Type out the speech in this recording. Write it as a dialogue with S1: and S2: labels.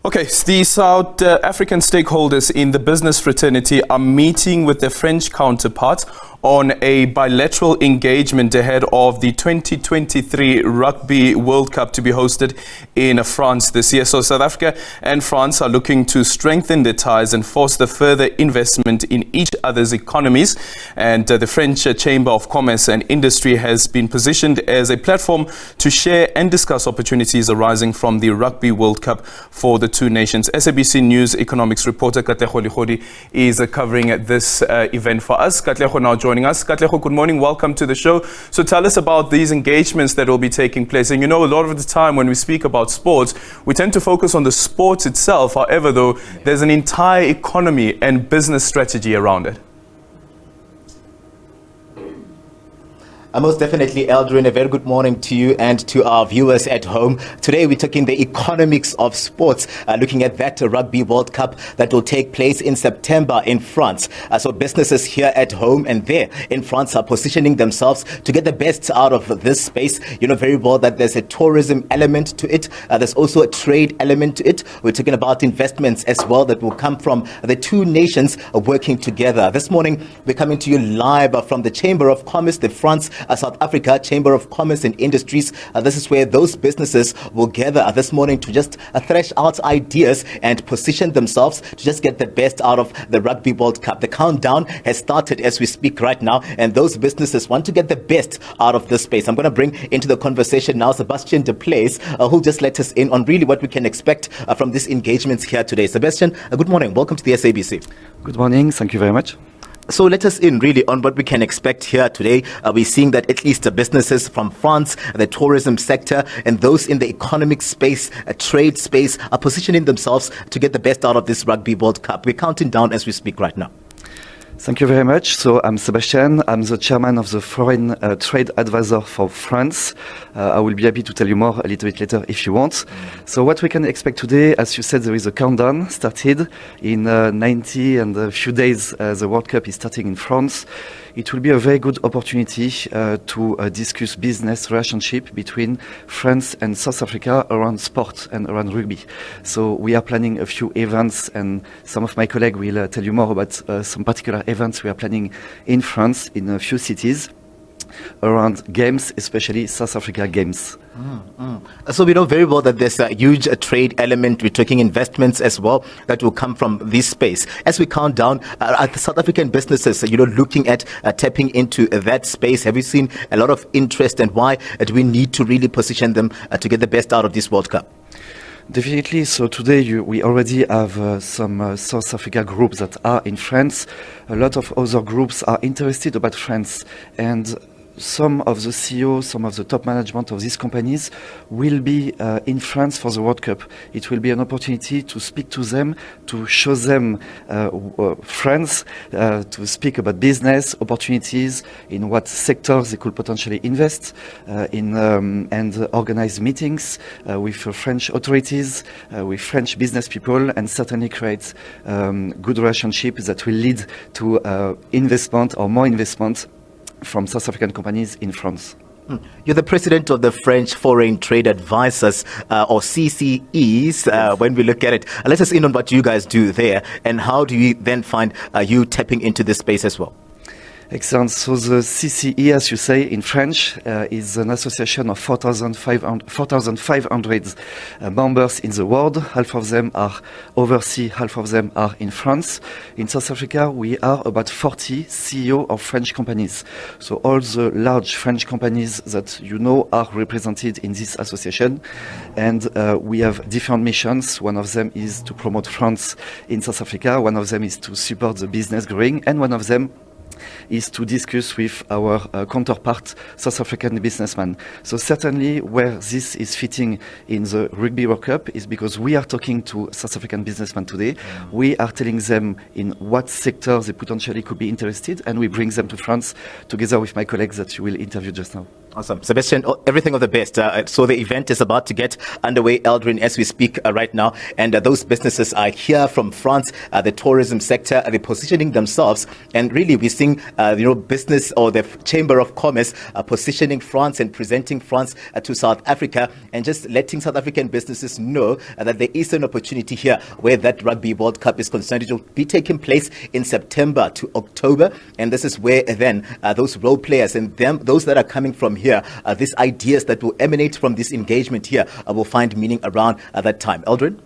S1: Okay, the South African stakeholders in the business fraternity are meeting with their French counterparts on a bilateral engagement ahead of the 2023 Rugby World Cup to be hosted in France this year. So South Africa and France are looking to strengthen their ties and foster further investment in each other's economies. And the French Chamber of Commerce and Industry has been positioned as a platform to share and discuss opportunities arising from the Rugby World Cup for the two nations. SABC News economics reporter Katlego Legodi is covering this event for us. Katlego now joining us. Katlego, good morning. Welcome to the show. So tell us about these engagements that will be taking place. And you know, a lot of the time when we speak about sports, we tend to focus on the sports itself. However, though, there's an entire economy and business strategy around it.
S2: Most definitely, Eldrin, a very good morning to you and to our viewers at home. Today, we're taking the economics of sports, looking at that Rugby World Cup that will take place in September in France. So businesses here at home and there in France are positioning themselves to get the best out of this space. You know very well that there's a tourism element to it. There's also a trade element to it. We're talking about investments as well that will come from the two nations working together. This morning, we're coming to you live from the Chamber of Commerce, the France South Africa Chamber of Commerce and Industries. This is where those businesses will gather this morning to just thresh out ideas and position themselves to just get the best out of the Rugby World Cup. The countdown has started as we speak right now, and those businesses want to get the best out of this space. I'm going to bring into the conversation now Sebastian De Place, who'll just let us in on really what we can expect from these engagements here today. Sebastian, good morning. Welcome to the SABC.
S3: Good morning. Thank you very much.
S2: So let us in really on what we can expect here today. We're seeing that at least the businesses from France, the tourism sector, and those in the economic space, trade space, are positioning themselves to get the best out of this Rugby World Cup. We're counting down as we speak right now.
S3: Thank you very much. So I'm Sebastian. I'm the chairman of the Foreign Trade Advisor for France. I will be happy to tell you more a little bit later if you want. So what we can expect today, as you said, there is a countdown started in 90 and a few days. The World Cup is starting in France. It will be a very good opportunity to discuss business relationship between France and South Africa around sport and around rugby. So we are planning a few events, and some of my colleagues will tell you more about some particular events we are planning in France in a few cities around games, especially South Africa games.
S2: So we know very well that there's a huge trade element. We're talking investments as well that will come from this space. As we count down, the South African businesses, looking at tapping into that space, have you seen a lot of interest, and why do we need to really position them to get the best out of this World Cup?
S3: Definitely. So today we already have some South Africa groups that are in France. A lot of other groups are interested about France, and some of the CEOs, some of the top management of these companies will be in France for the World Cup. It will be an opportunity to speak to them, to show them France, to speak about business opportunities, in what sectors they could potentially invest in, and organize meetings with French authorities, with French business people, and certainly create good relationships that will lead to investment or more investment from South African companies in France.
S2: You're the president of the French Foreign Trade Advisors, or CCEs,
S3: Yes.
S2: When we look at it. Let us in on what you guys do there, and how do you then find you tapping into this space as well?
S3: Excellent. So the CCE, as you say in French, is an association of 4,500 members in the world. Half of them are overseas, half of them are in France. In South Africa, we are about 40 CEO of French companies. So all the large French companies that you know are represented in this association. And we have different missions. One of them is to promote France in South Africa. One of them is to support the business growing. And one of them is to discuss with our counterpart, South African businessmen. So certainly where this is fitting in the Rugby World Cup is because we are talking to South African businessmen today. We are telling them in what sectors they potentially could be interested, and we bring them to France together with my colleagues that you will interview just now.
S2: Awesome. Sebastian, everything of the best. So the event is about to get underway, Eldrin, as we speak right now. And those businesses are here from France, the tourism sector, they're positioning themselves. And really, we're seeing, business or the Chamber of Commerce positioning France and presenting France to South Africa and just letting South African businesses know that there is an opportunity here where that Rugby World Cup is concerned. It will be taking place in September to October. And this is where then those role players and those that are coming from here, these ideas that will emanate from this engagement here will find meaning around that time. Eldrin?